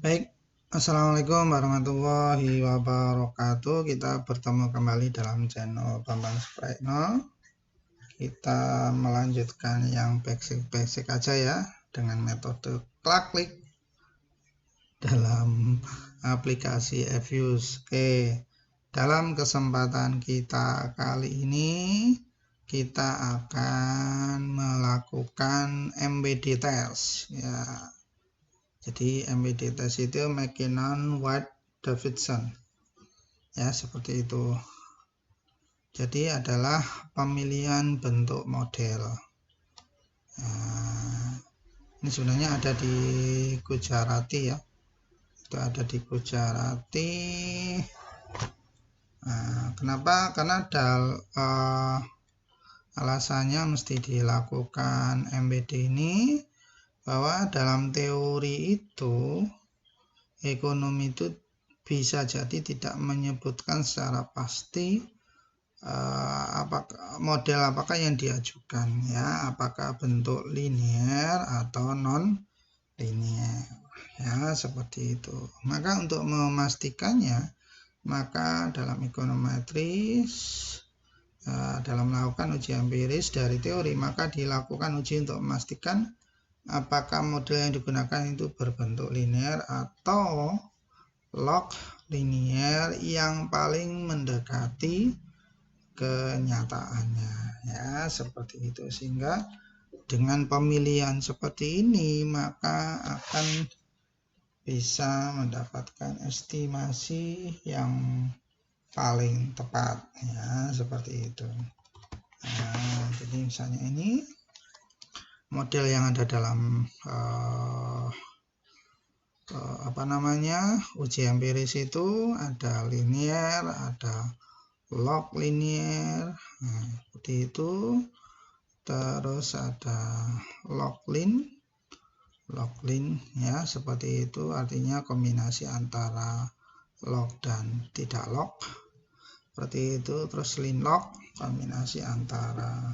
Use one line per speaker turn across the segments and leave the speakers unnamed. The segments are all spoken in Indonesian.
Baik, Assalamualaikum warahmatullahi wabarakatuh. Kita bertemu kembali dalam channel Bambang Supraetno. Kita melanjutkan yang basic aja ya, dengan metode klik dalam aplikasi Fuse. Oke, dalam kesempatan kita kali ini kita akan melakukan MBD test ya. Jadi MBD test itu McKinnon White Davidson ya, seperti itu. Jadi adalah pemilihan bentuk model. Nah, ini sebenarnya ada di Gujarati ya, itu ada di Gujarati. Nah, kenapa? Karena alasannya mesti dilakukan MBD ini, bahwa dalam teori itu ekonomi itu bisa jadi tidak menyebutkan secara pasti apakah yang diajukan ya, apakah bentuk linear atau non linear ya, seperti itu. Maka untuk memastikannya, maka dalam ekonometris dalam melakukan uji empiris dari teori, maka dilakukan uji untuk memastikan apakah model yang digunakan itu berbentuk linear atau log linear yang paling mendekati kenyataannya ya, seperti itu. Sehingga dengan pemilihan seperti ini maka akan bisa mendapatkan estimasi yang paling tepat ya, seperti itu. Nah, jadi misalnya ini model yang ada dalam uji empiris itu ada linear, ada log linear, nah, seperti itu. Terus ada loglin ya, seperti itu, artinya kombinasi antara log dan tidak log, seperti itu. Terus linlog, kombinasi antara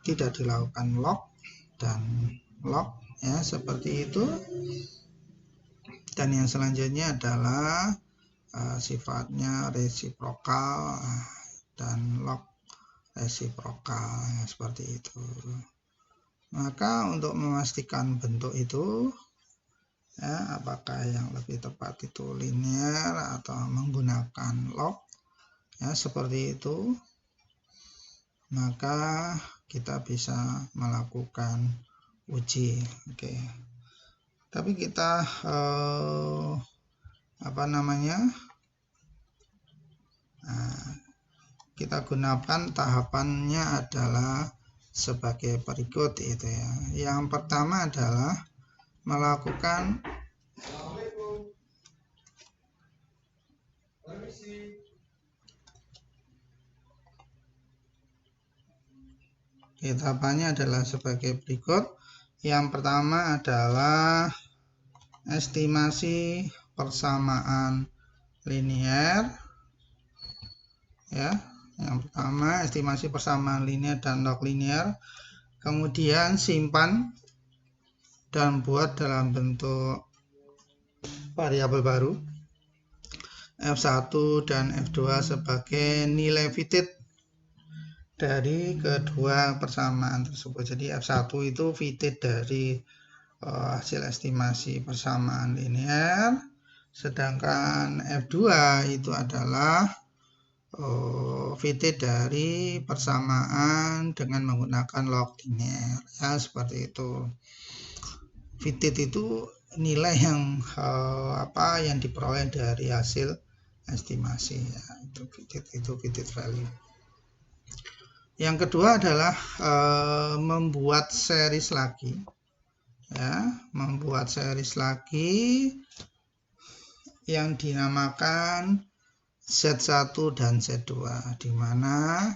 tidak dilakukan log dan log ya, seperti itu. Dan yang selanjutnya adalah sifatnya resiprokal dan log resiprokal ya, seperti itu. Maka untuk memastikan bentuk itu ya, apakah yang lebih tepat itu linear atau menggunakan log ya, seperti itu, maka kita bisa melakukan uji. Oke. Tapi kita kita gunakan tahapannya adalah sebagai berikut itu ya. Yang pertama adalah melakukan tahapannya adalah sebagai berikut. Yang pertama adalah estimasi persamaan linear ya. Yang pertama estimasi persamaan linear dan log linear, kemudian simpan dan buat dalam bentuk variabel baru F1 dan F2 sebagai nilai fitted dari kedua persamaan tersebut. Jadi F1 itu fitted dari hasil estimasi persamaan linear, sedangkan F2 itu adalah fitted dari persamaan dengan menggunakan log linear ya, seperti itu. Fitted itu nilai yang yang diperoleh dari hasil estimasi ya, itu fitted value. Yang kedua adalah membuat series lagi ya, membuat series lagi yang dinamakan Z1 dan Z2, di mana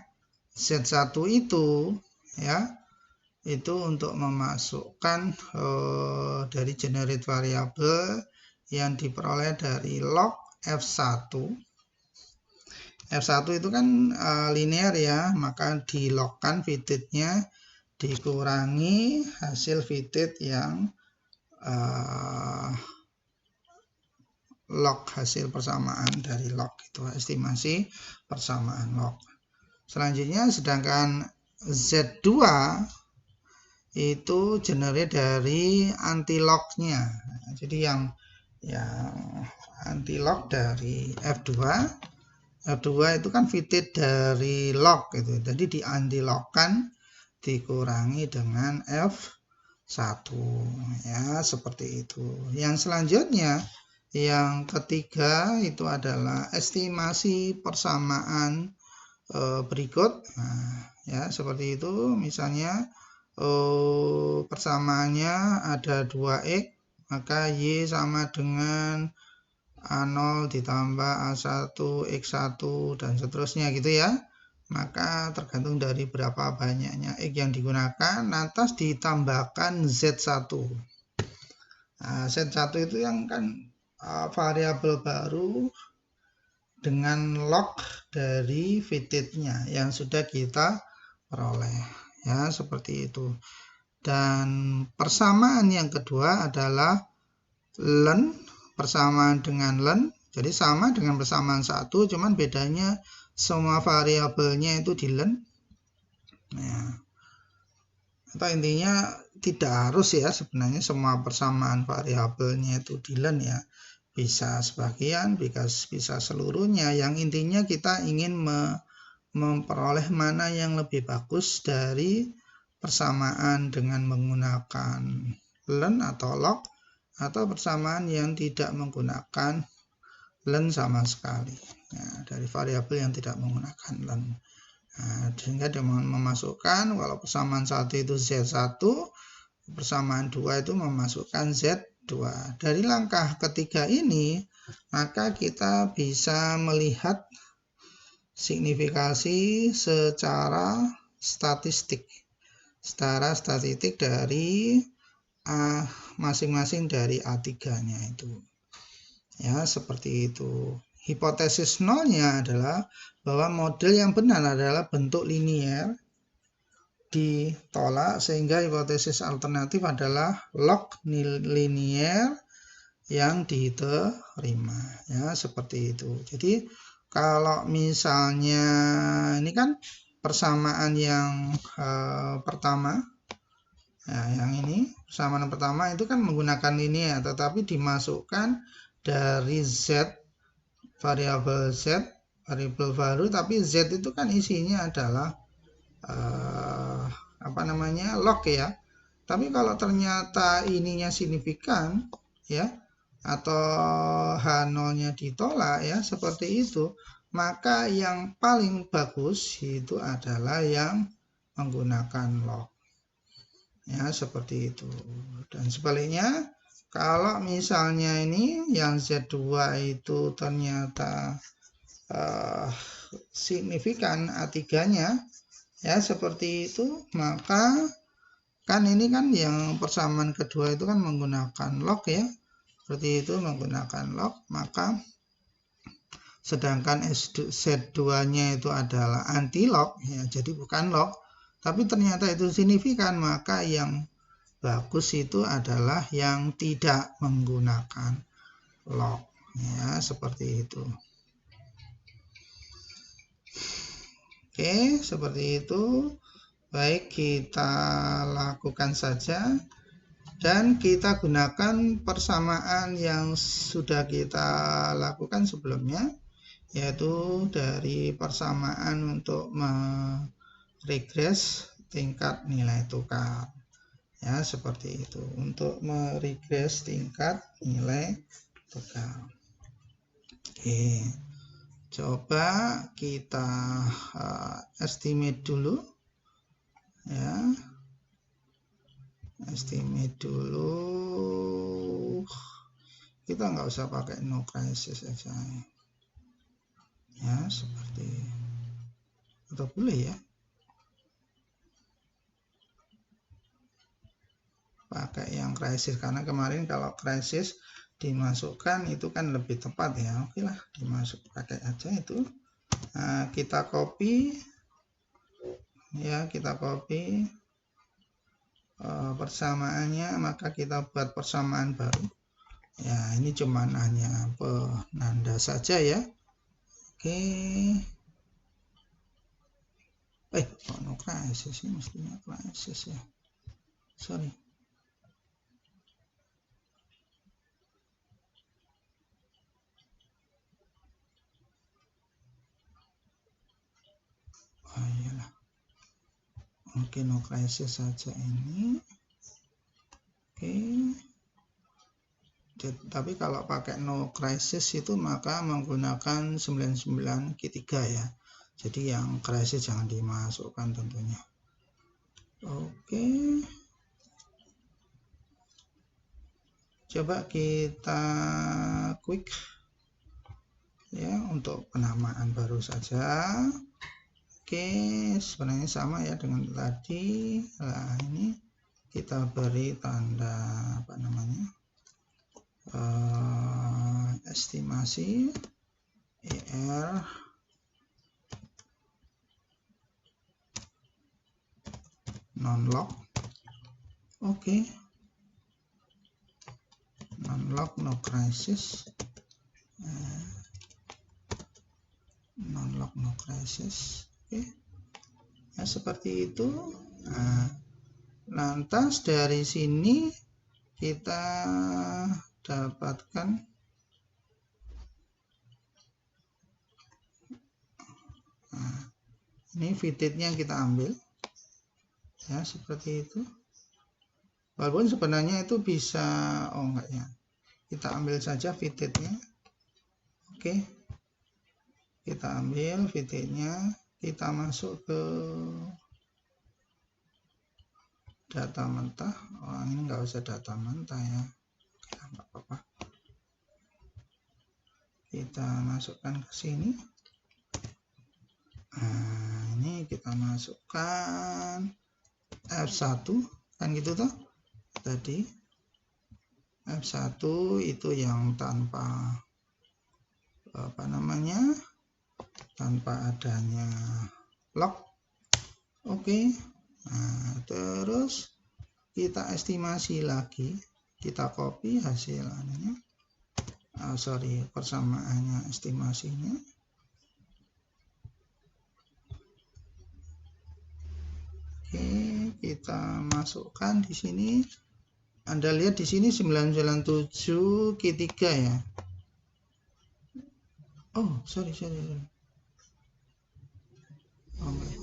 Z1 itu ya, itu untuk memasukkan dari generate variable yang diperoleh dari log F1. F1 itu kan linear ya, maka dilogkan fittednya dikurangi hasil fitted yang log hasil persamaan dari log, itu estimasi persamaan log. Selanjutnya sedangkan Z2 itu generate dari anti-lognya. Jadi yang anti-log dari F2 itu kan fitted dari log gitu. Jadi di anti-logkan dikurangi dengan F1 ya, seperti itu. Yang selanjutnya yang ketiga itu adalah estimasi persamaan berikut. Nah, ya seperti itu. Misalnya persamaannya ada 2X, maka Y sama dengan A0 ditambah A1 X1 dan seterusnya gitu ya. Maka tergantung dari berapa banyaknya X yang digunakan, lantas ditambahkan Z1. Nah, Z1 itu yang kan variabel baru dengan log dari fittednya yang sudah kita peroleh ya, seperti itu. Dan persamaan yang kedua adalah len, persamaan dengan len. Jadi sama dengan persamaan 1, cuman bedanya semua variabelnya itu di len. Nah, atau intinya tidak harus ya sebenarnya semua persamaan variabelnya itu di len ya. Bisa sebagian, bisa seluruhnya. Yang intinya kita ingin memperoleh mana yang lebih bagus dari persamaan dengan menggunakan len atau log, atau persamaan yang tidak menggunakan len sama sekali ya, dari variabel yang tidak menggunakan len. Nah, sehingga dia memasukkan kalau persamaan 1 itu Z1, persamaan 2 itu memasukkan Z2. Dari langkah ketiga ini maka kita bisa melihat signifikasi secara statistik dari masing-masing dari A3-nya itu. Ya, seperti itu. Hipotesis nolnya adalah bahwa model yang benar adalah bentuk linier ditolak, sehingga hipotesis alternatif adalah log linier yang diterima. Ya, seperti itu. Jadi kalau misalnya ini kan persamaan yang pertama, nah yang ini persamaan pertama itu kan menggunakan linear, tetapi dimasukkan dari Z, variabel Z, variabel baru, tapi Z itu kan isinya adalah log ya. Tapi kalau ternyata ininya signifikan ya, atau H0-nya ditolak ya, seperti itu, maka yang paling bagus itu adalah yang menggunakan log ya, seperti itu. Dan sebaliknya kalau misalnya ini yang Z2 itu ternyata signifikan A3-nya ya, seperti itu, maka kan ini kan yang persamaan kedua itu kan menggunakan log ya, seperti itu, menggunakan log, maka sedangkan Z2-nya itu adalah anti-log ya, jadi bukan log, tapi ternyata itu signifikan, maka yang bagus itu adalah yang tidak menggunakan log ya, seperti itu. Oke, seperti itu. Baik, kita lakukan saja. Dan kita gunakan persamaan yang sudah kita lakukan sebelumnya, yaitu dari persamaan untuk meregres tingkat nilai tukar. Ya, seperti itu. Untuk meregres tingkat nilai tukar. Oke. Coba kita estimate dulu. Ya. Estimate dulu, kita nggak usah pakai no crisis aja ya, seperti atau boleh ya pakai yang crisis, karena kemarin kalau crisis dimasukkan itu kan lebih tepat ya. Oke lah, dimasuk pakai aja itu. Nah, kita copy ya, kita copy persamaannya, maka kita buat persamaan baru Ya, ini cuman hanya penanda saja ya. Oke. No crisis ini mestinya crisis ya. Sorry. Oh iyalah. Oke, no crisis saja ini. Oke. Tapi kalau pakai no crisis itu maka menggunakan 99Q3 ya. Jadi yang crisis jangan dimasukkan tentunya. Oke. Coba kita quick ya untuk penamaan baru saja. Oke, sebenarnya sama ya dengan tadi. Nah, ini kita beri tanda apa namanya? Estimasi ER non-log. Oke. Non-log no crisis. Non-log no crisis. Oke. Ya, seperti itu. Nah, lantas dari sini kita dapatkan ini VDIT-nya kita ambil ya, seperti itu. Walaupun sebenarnya itu bisa enggak ya, kita ambil saja VDIT-nya. Oke, kita ambil VDIT-nya, kita masuk ke data mentah. Ini enggak usah data mentah ya. Oke, enggak apa-apa. Kita masukkan ke sini. Nah, ini kita masukkan F1 kan gitu toh tadi. F1 itu yang tanpa apa namanya, tanpa adanya log. Oke. Nah, terus kita estimasi lagi, kita copy hasil anunya, persamaannya, estimasinya. Oke, kita masukkan di sini. Anda lihat di sini 997Q3 ya. Oh, sorry. Okay.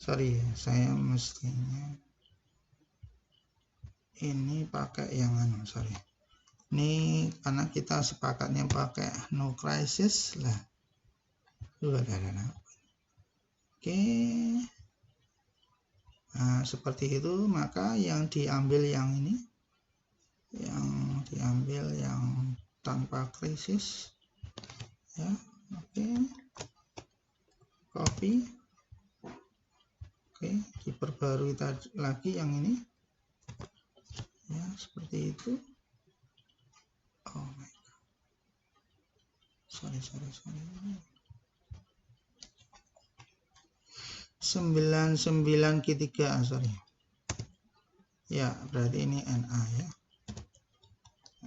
Sorry, saya mestinya ini pakai yang sorry. Ini karena kita sepakatnya pakai no crisis lah. Oke. Nah, seperti itu, maka yang diambil yang ini, yang diambil yang tanpa krisis ya. Oke. Copy. Oke, diperbarui lagi yang ini ya, seperti itu. Oh my god, sorry 99Q3 sorry ya, berarti ini NA ya.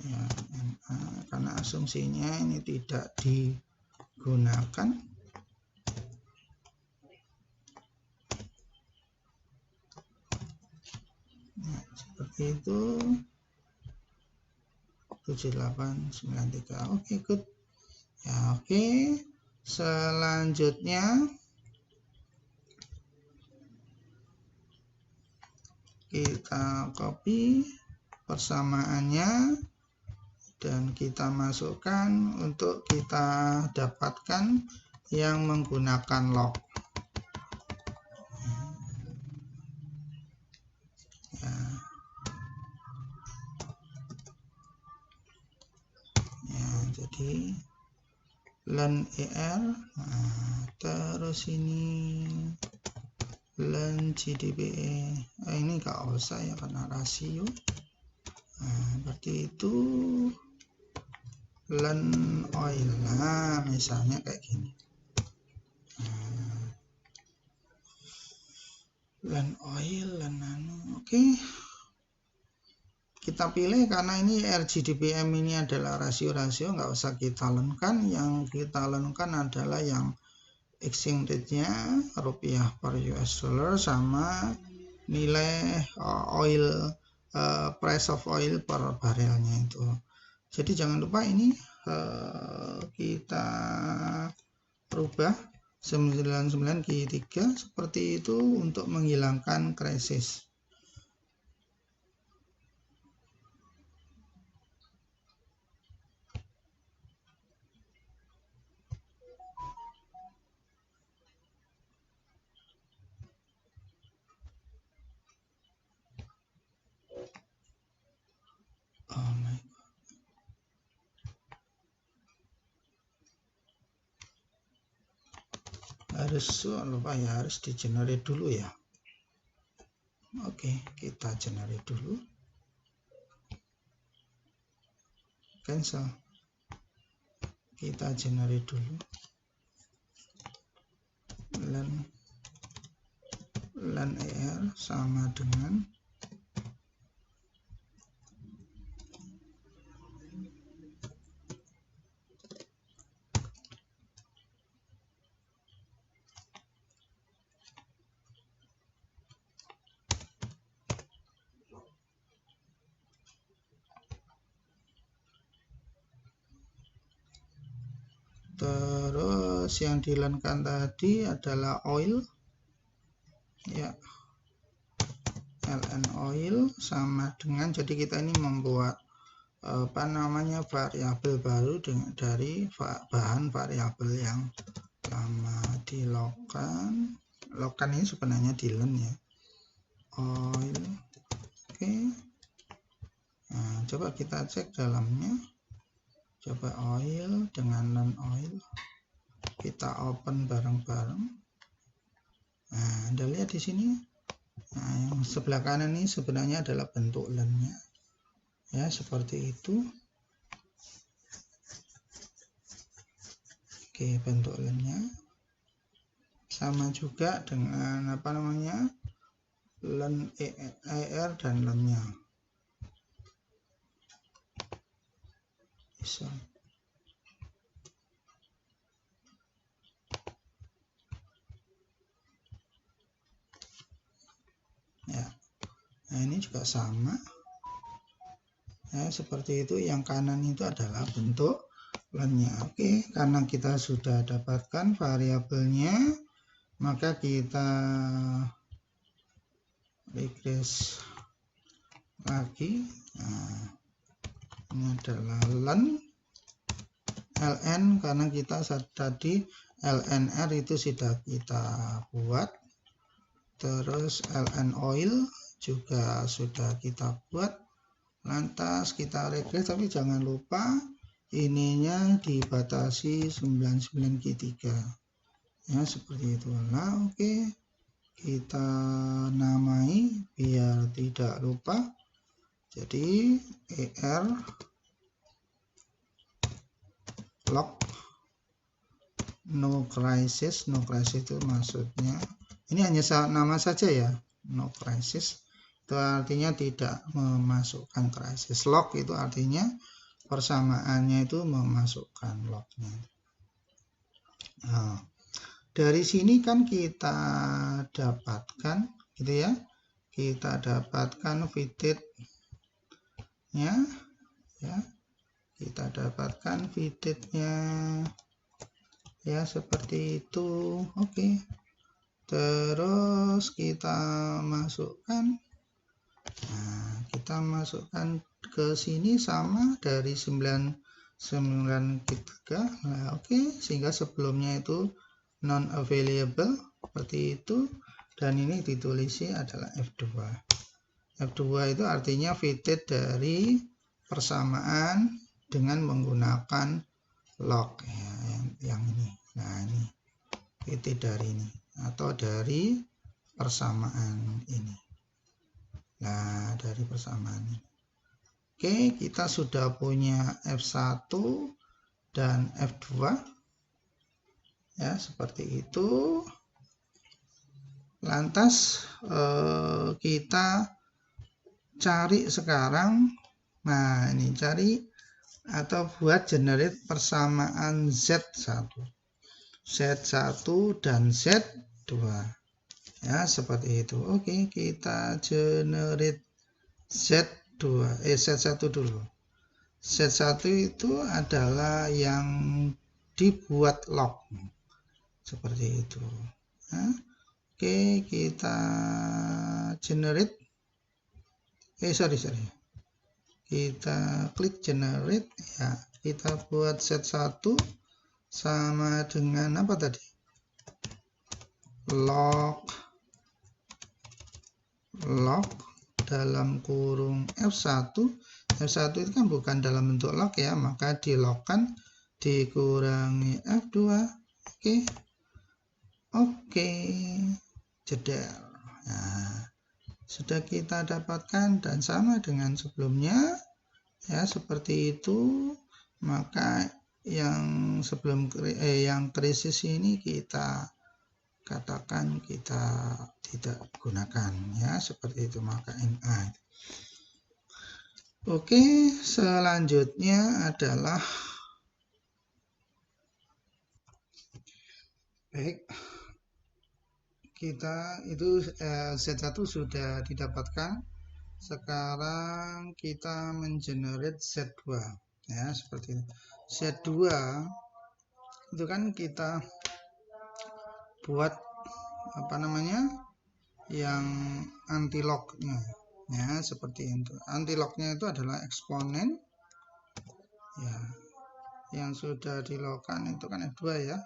Ya, NA karena asumsinya ini tidak digunakan. Ya, seperti itu. 7893. Oke, good. Ya, oke. Selanjutnya kita copy persamaannya dan kita masukkan untuk kita dapatkan yang menggunakan log. Ya, jadi len ER, nah, terus ini len GDPE. Ini nggak usah ya karena rasio. Nah, berarti itu len oil. Nah, misalnya kayak gini. Len oil, len nano. Oke. kita pilih karena ini RGDPM ini adalah rasio-rasio, nggak usah kita lenkan. Yang kita lenkan adalah yang exchange rate-nya rupiah per US dollar sama nilai oil, price of oil per barelnya itu. Jadi jangan lupa ini kita rubah 99 Q3 seperti itu untuk menghilangkan krisis. Oh my God. Harus di generate dulu ya. Oke, kita generate dulu. Cancel. Kita generate dulu. Len ER sama dengan terus yang dilenkan tadi adalah oil ya, LN oil sama dengan, jadi kita ini membuat variabel baru dari bahan variabel yang lama di lokan ini sebenarnya di len ya, oil. Oke. Nah, coba kita cek dalamnya. Coba oil dengan non oil, kita open bareng-bareng. Nah, Anda lihat di sini. Nah, yang sebelah kanan ini sebenarnya adalah bentuk lennya. Ya, seperti itu. Oke, bentuk lennya sama juga dengan len ER dan lennya. Bisa. Ya, nah ini juga sama ya, seperti itu. Yang kanan itu adalah bentuk lennya. Oke, karena kita sudah dapatkan variabelnya, maka kita regress lagi. Nah, ini adalah len LN, karena kita tadi LNR itu sudah kita buat. Terus LN oil juga sudah kita buat. Lantas kita regress, tapi jangan lupa ininya dibatasi 99 Q3 ya, seperti itu. Nah, oke, kita namai biar tidak lupa. Jadi ER lock no crisis. No crisis itu maksudnya ini hanya nama saja ya, no crisis itu artinya tidak memasukkan krisis. Lock itu artinya persamaannya itu memasukkan locknya. Nah, dari sini kan kita dapatkan gitu ya, kita dapatkan fitted ya, kita dapatkan fittednya ya, seperti itu. Oke, terus kita masukkan. Nah, kita masukkan ke sini sama dari 99 Q3. Nah, oke, sehingga sebelumnya itu non available seperti itu, dan ini ditulisnya adalah F2. F2 itu artinya fitted dari persamaan dengan menggunakan lock ya, yang ini. Nah, ini fitted dari ini atau dari persamaan ini. Nah, dari persamaan ini. Oke, kita sudah punya F1 dan F2 ya, seperti itu. Lantas kita cari sekarang Nah, ini cari atau buat generate persamaan Z1. Z1 dan Z2. Ya, seperti itu. Oke, kita generate Z2. Z1 dulu. Z1 itu adalah yang dibuat log. Seperti itu. Nah, oke, kita generate. Sorry. Kita klik generate. Ya, kita buat Z1 sama dengan apa tadi? Log dalam kurung F1. F1 itu kan bukan dalam bentuk log ya, maka dilogkan dikurangi F2. Oke, jeder. Nah, sudah kita dapatkan dan sama dengan sebelumnya ya, seperti itu. Maka yang sebelum yang krisis ini kita katakan kita tidak gunakan ya, seperti itu, maka NA. Oke, selanjutnya adalah baik, kita itu Z1 sudah didapatkan. Sekarang kita mengenerate Z2 ya, seperti itu. Z2 itu kan kita buat apa namanya, yang anti lognya ya, seperti itu. Anti lognya itu adalah eksponen ya, yang sudah dilogkan itu kan F2 ya,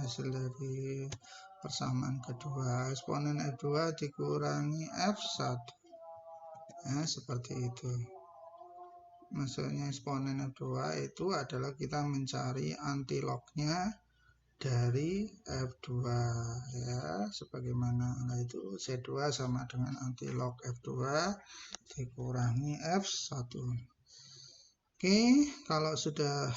hasil dari persamaan kedua. Eksponen F2 dikurangi F1 ya, seperti itu. Maksudnya eksponen F2 itu adalah kita mencari anti lognya dari F2 ya, sebagaimana itu Z2 sama dengan anti log F2 dikurangi F1. Oke, kalau sudah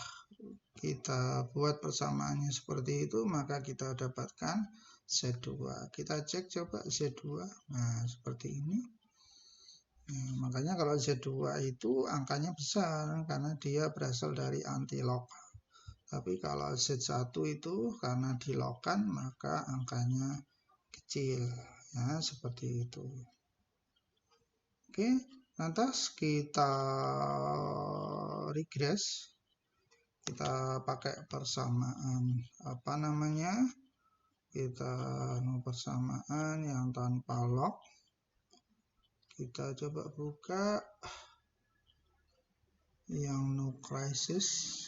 kita buat persamaannya seperti itu, maka kita dapatkan Z2. Kita cek coba Z2. Nah, seperti ini. Nah, makanya kalau Z2 itu angkanya besar karena dia berasal dari anti log. Tapi kalau Z1 itu karena dilogkan maka angkanya kecil ya, seperti itu. Oke, lantas kita regress. Kita pakai persamaan apa namanya? Kita persamaan yang tanpa log. Kita coba buka yang no crisis,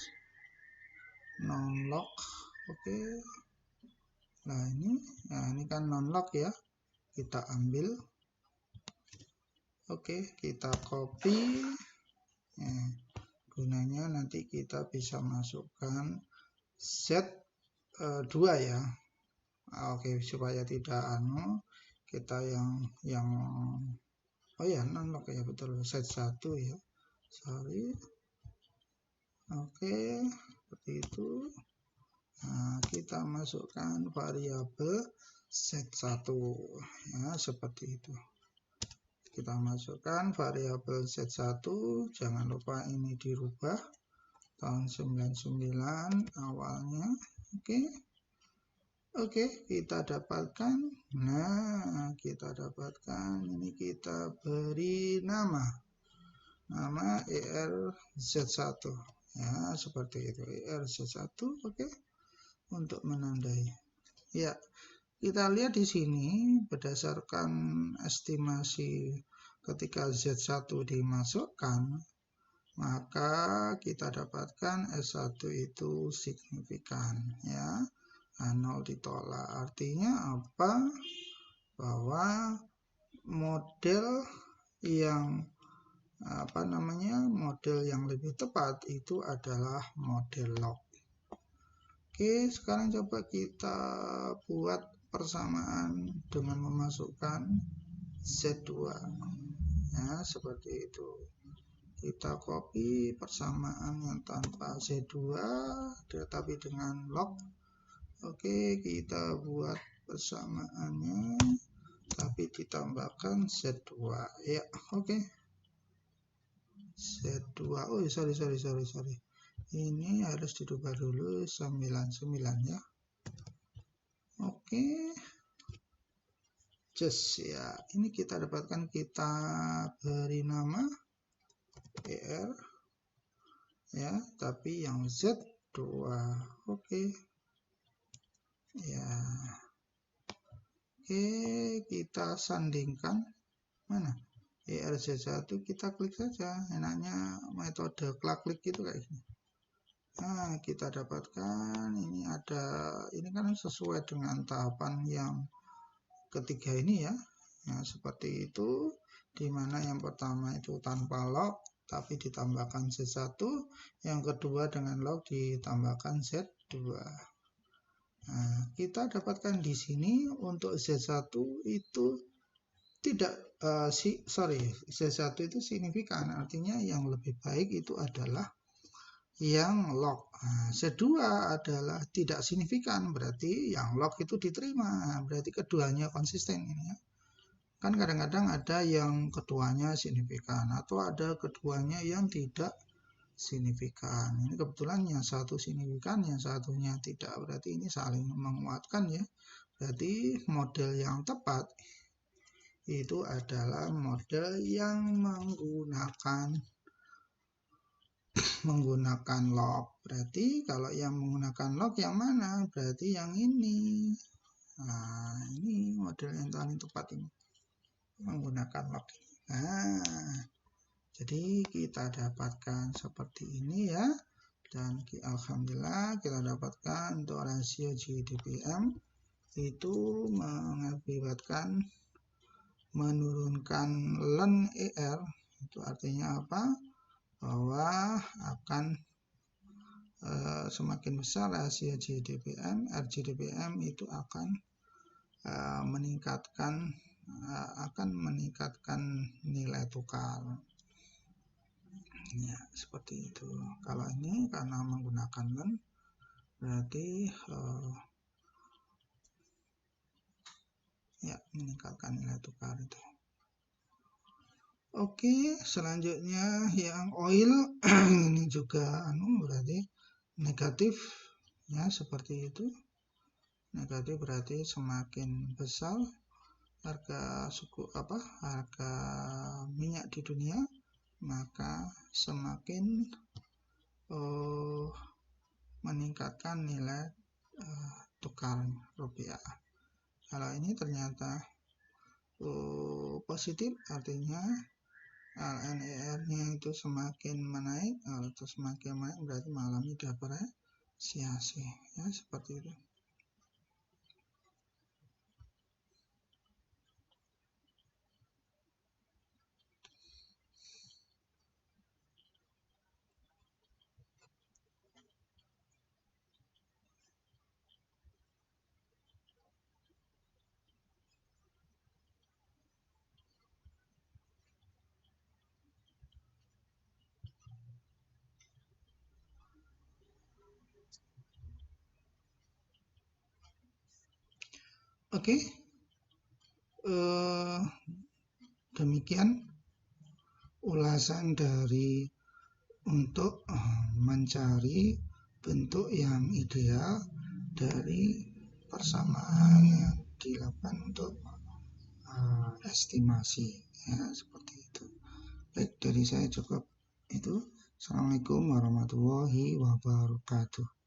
non log. Oke. Nah, ini kan non log ya. Kita ambil. Oke, kita copy. Gunanya nanti kita bisa masukkan Z2 ya. Oke, supaya tidak kita yang oh ya, non log ya, betul, Z1 ya. Sorry. Oke, seperti itu. Nah, kita masukkan variabel Z1 ya, seperti itu. Kita masukkan variabel Z1, jangan lupa ini dirubah tahun 99 awalnya. Oke, kita dapatkan. Nah, kita dapatkan ini, kita beri nama ERZ1 ya, seperti itu, ERZ1. Oke, untuk menandai ya. Kita lihat di sini berdasarkan estimasi ketika Z1 dimasukkan, maka kita dapatkan S1 itu signifikan ya. 0 ditolak. Artinya apa? Bahwa model yang model yang lebih tepat itu adalah model log. Oke, sekarang coba kita buat persamaan dengan memasukkan Z2 ya, seperti itu. Kita copy persamaan yang tanpa Z2 tetapi dengan log. Oke, kita buat persamaannya tapi ditambahkan Z2 ya. Oke. Z2. Oh, sorry. Ini harus dirubah dulu 99 ya. Oke. Just ya. Ini kita dapatkan, kita beri nama ER ya, tapi yang Z2. Oke. Ya. Oke, kita sandingkan. Mana? ERZ1 kita klik saja. Enaknya metode klik itu kayak gini. Nah, kita dapatkan ini ada, ini kan sesuai dengan tahapan yang ketiga ini ya. Nah, seperti itu, dimana yang pertama itu tanpa log tapi ditambahkan Z1, yang kedua dengan log ditambahkan Z2. Nah, kita dapatkan di sini untuk Z1 itu tidak Z1 itu signifikan, artinya yang lebih baik itu adalah yang log. Nah, Z2 adalah tidak signifikan, berarti yang log itu diterima. Berarti keduanya konsisten ini ya. Kan kadang-kadang ada yang keduanya signifikan atau ada keduanya yang tidak signifikan. Ini kebetulan yang satu signifikan, yang satunya tidak. Berarti ini saling menguatkan ya. Berarti model yang tepat itu adalah model yang menggunakan log. Berarti kalau yang menggunakan log yang mana? Berarti yang ini. Nah, ini model yang paling tepat ini. Menggunakan log. Nah, jadi kita dapatkan seperti ini ya. Dan alhamdulillah kita dapatkan untuk rasio GDPM itu mengakibatkan menurunkan len ER. Itu artinya apa? Bahwa akan semakin besar rasio GDPM, RGDPM itu akan meningkatkan nilai tukar. Ya, seperti itu. Kalau ini karena menggunakan len, berarti ya meningkatkan nilai tukar itu. Oke, selanjutnya yang oil ini juga berarti negatif ya, seperti itu. Negatif berarti semakin besar harga harga minyak di dunia, maka semakin meningkatkan nilai tukar rupiah. Kalau ini ternyata positif, artinya LNER-nya itu semakin menaik, atau semakin naik berarti mengalami depresiasi ya, seperti itu. Oke, demikian ulasan dari untuk mencari bentuk yang ideal dari persamaan yang dilakukan untuk estimasi ya, seperti itu. Baik, dari saya cukup itu. Assalamualaikum warahmatullahi wabarakatuh.